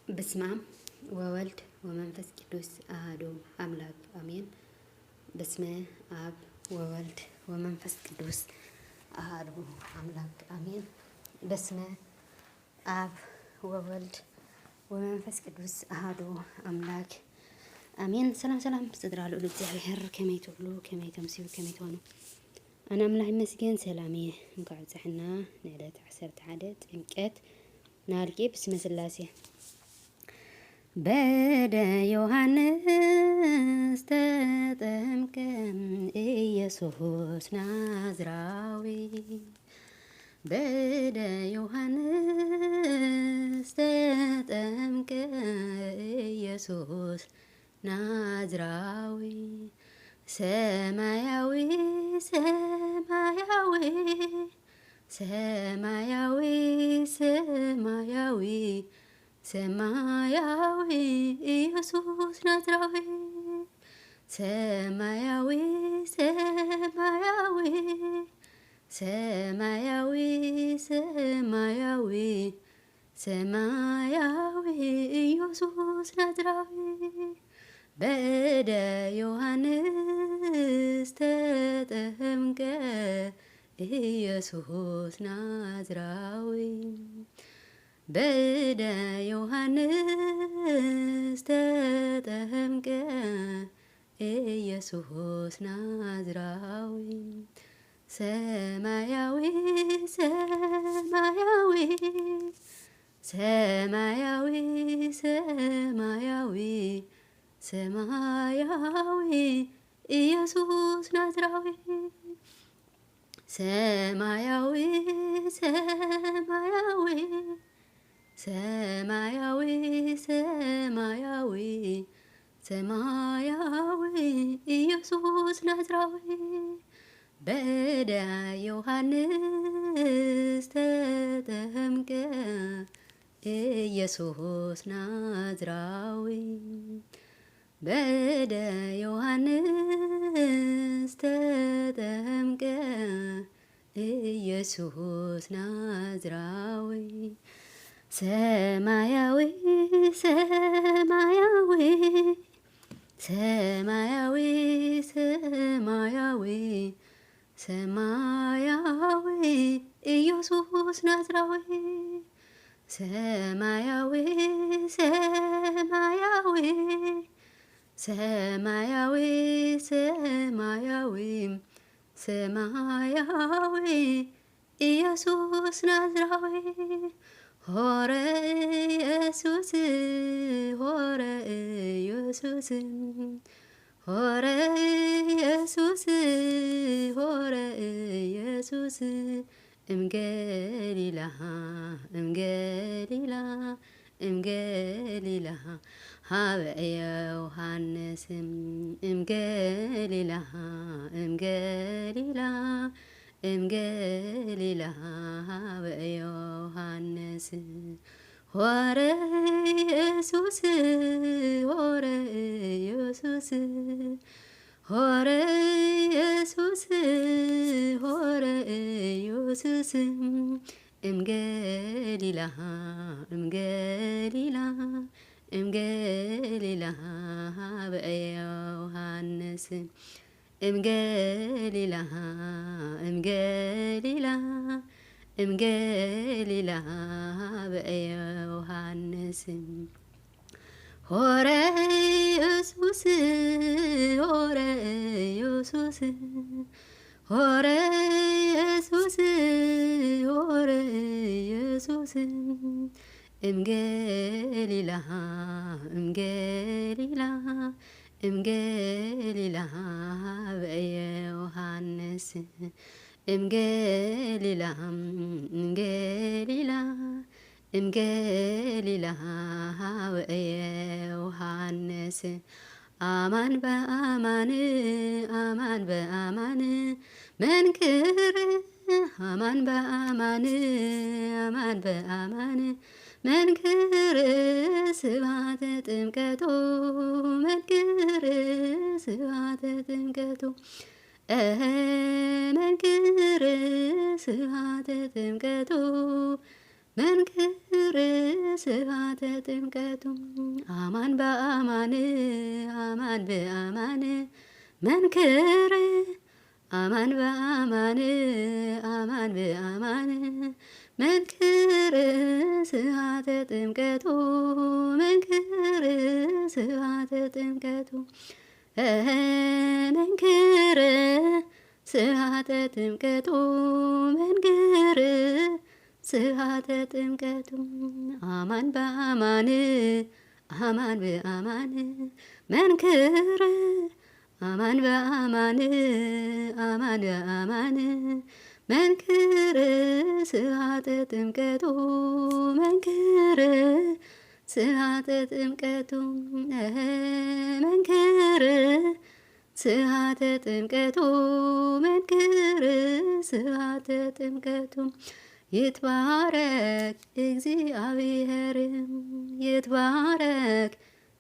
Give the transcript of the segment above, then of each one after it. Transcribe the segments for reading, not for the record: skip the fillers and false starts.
በስመ አብ ወወልድ ወመንፈስ ቅዱስ አሐዱ አምላክ አሜን። በስመ አብ ወወልድ ወመንፈስ ቅዱስ አሐዱ አምላክ አሜን። በስመ አብ ወወልድ ወመንፈስ ቅዱስ አሐዱ አምላክ አሜን። ሰላም ሰላም ጽድራ ልዑል እግዚአብሔር ከመይ ትብሉ ከመይ ተምሲሉ ከመይ ትሆኑ أنا أملاح مسجن سلامي مقعد زحنا نعدت عسرت عدد إنكت نالكي بسم سلاسي بدا يوحنس تتمك إيسوس نازراوي بدا يوحنس تتمك إيسوس نازراوي ሰማያዊ ሰማያዊ ሰማያዊ ሰማያዊ ሰማያዊ ኢየሱስ ናዝራዊ ሰማያዊ ሰማያዊ ሰማያዊ ሰማያዊ ሰማያዊ ኢየሱስ ናዝራዊ በደ ዮሐንስ ተጠምቀ ኢየሱስ ናዝራዊ በደ ዮሐንስ ተጠምቀ ኢየሱስ ናዝራዊ ሰማያዊ ሰማያዊ ሰማያዊ ሰማያዊ ሰማያዊ ኢየሱስ ናዝራዊ ሰማያዊ ሰማያዊ ሰማያዊ ሰማያዊ ሰማያዊ ኢየሱስ ናዝራዊ በዳ ዮሐንስ ተጠምቀ ኢየሱስ ናዝራዊ በደ ዮሐንስ ተጠምቀ ኢየሱስ ናዝራዊ ሰማያዊ ሰማያዊ ሰማያዊ ሰማያዊ ሰማያዊ ኢየሱስ ናዝራዊ ሰማያዊ ሰማያዊ ሰማያዊ ሰማያዊ ሰማያዊ ኢየሱስ ናዝራዊ ሆረ ኢየሱስ ሆረ ኢየሱስ ሆረ ኢየሱስ ሆረ ኢየሱስ እምገሊላ እምገሊላ እምገሊላ ሀበ ዮሐንስ እምገሊላ እምገሊላ እምገሊላ ሀበ ዮሐንስ ሆረ ኢየሱስ ሆረ ኢየሱስ ሆረ ኢየሱስ ሆረ ኢየሱስ እምገሊላ እምገሊላ እምገሊላ ሀበ ዮሐንስ እምገሊላ እምገሊላ እምገሊላ ሀበ ዮሐንስ ሆረ ኢየሱስ ሆረ ኢየሱስ ሆረ ኢየሱስ ሆረ ኢየሱስ እምገሊላ እምገሊላ እምገሊላ ሀበ ዮሐንስ እምገሊላ እምገሊላ እምገሊላ ሀበ ዮሐንስ አማን በአማን አማን በአማን መንክር አማን በአማን አማን በአማን መንክር ስብሐተ ጥምቀቱ መንክር ስብሐተ ጥምቀቱ መንክር ስብሐተ ጥምቀቱ መንክር ስብሐተ ጥምቀቱ አማን በአማን አማን በአማን መንክር አማን በአማን አማን በአማን መንክር ስብሐተ ጥምቀቱ መንክር ስብሐተ ጥምቀቱ መንክር ስብሐተ ጥምቀቱ መንክር ስብሐተ ጥምቀቱ አማን በአማን አማን በአማን መንክር አማን በአማን አማን በአማን መንክር ስብሐተ ጥምቀቱ መንክር ስብሐተ ጥምቀቱ መንክር ስብሐተ ጥምቀቱ መንክር ስብሐተ ጥምቀቱ ይትባረክ እግዚአብሔር ይትባረክ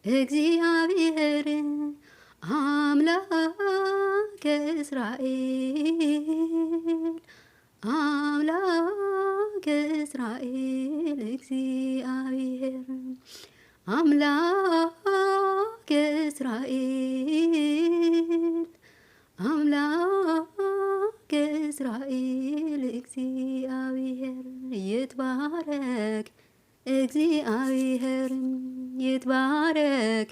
እግዚአብሔር አምላከ እስራኤል አምላከ እስራኤል እግዚአብሔር አምላከ እስራኤል አምላከ እስራኤል እግዚአብሔር ይትባረክ እግዚአብሔር ይትባረክ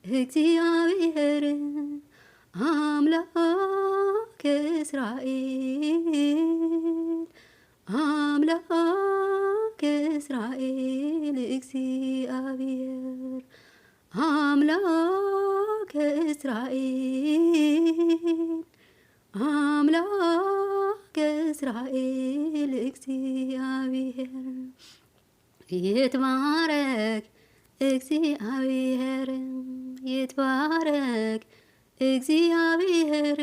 እግዚአብሔር አምላከ እስራኤል አምላከ እስራኤል እግዚአብሔር አምላከ እስራኤል አምላከ እስራኤል እግዚአብሔር ይትባረክ እግዚአብሔር ይትባረክ እግዚአብሔር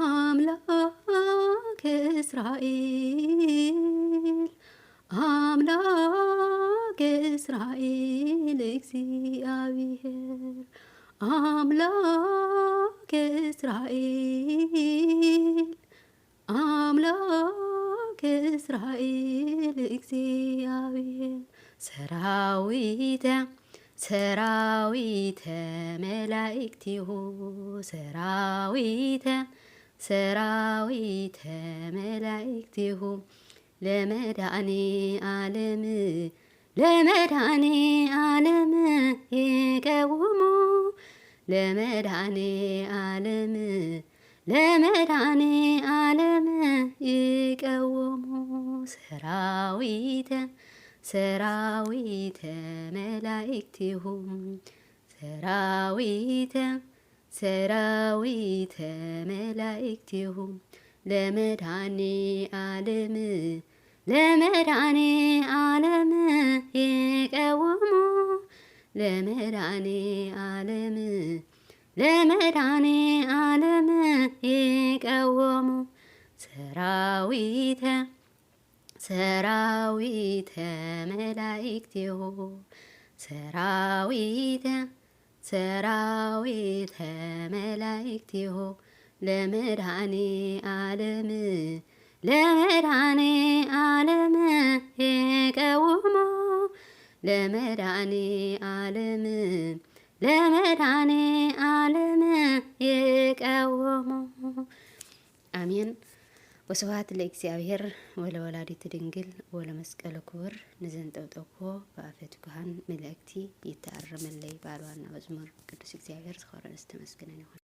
አምላከ እስራኤል አምላከ እስራኤል እግዚአብሔር አምላከ እስራኤል አምላከ እስራኤል እግዚአብሔር ሰራዊተ ሰራዊተ መላእክቲሁ ሰራዊተ ሰራዊተ መላእክቲሁ ለመድኃኔ ዓለም ለመድኃኔ ዓለም ይቀውሙ ለመድኃኔ ዓለም ለመድኃኔ ዓለም ይቀውሙ ሰራዊተ ሰራዊተ መላእክቲሁ ሰራዊተ ሰራዊተ መላእክቲሁ ለመድኃኔ ዓለም ለመድኃኔ ዓለም ይቀውሙ ለመድኃኔ ዓለም ለመድኃኔ ዓለም ይቀውሙ ሰራዊተ ሰራዊተ መላእክቲሁ ሰራዊተ ሰራዊተ መላእክቲሁ ለመድኃኔ ዓለም ለመድኃኔ ዓለም ይቀውሙ ለመድኃኔ ዓለም ለመድኃኔ ዓለም ይቀውሙ አሜን። ወስብሐት ለእግዚአብሔር ወለወላዲቱ ድንግል ወለመስቀሉ ክቡር ንዘንጠብጠብኮ በአፈ ትጉሃን መላእክቲ ይተአረመለይ ባልዋና መዝሙር ቅዱስ እግዚአብሔር ዝኸበረ ዝተመስገነ ይሁን።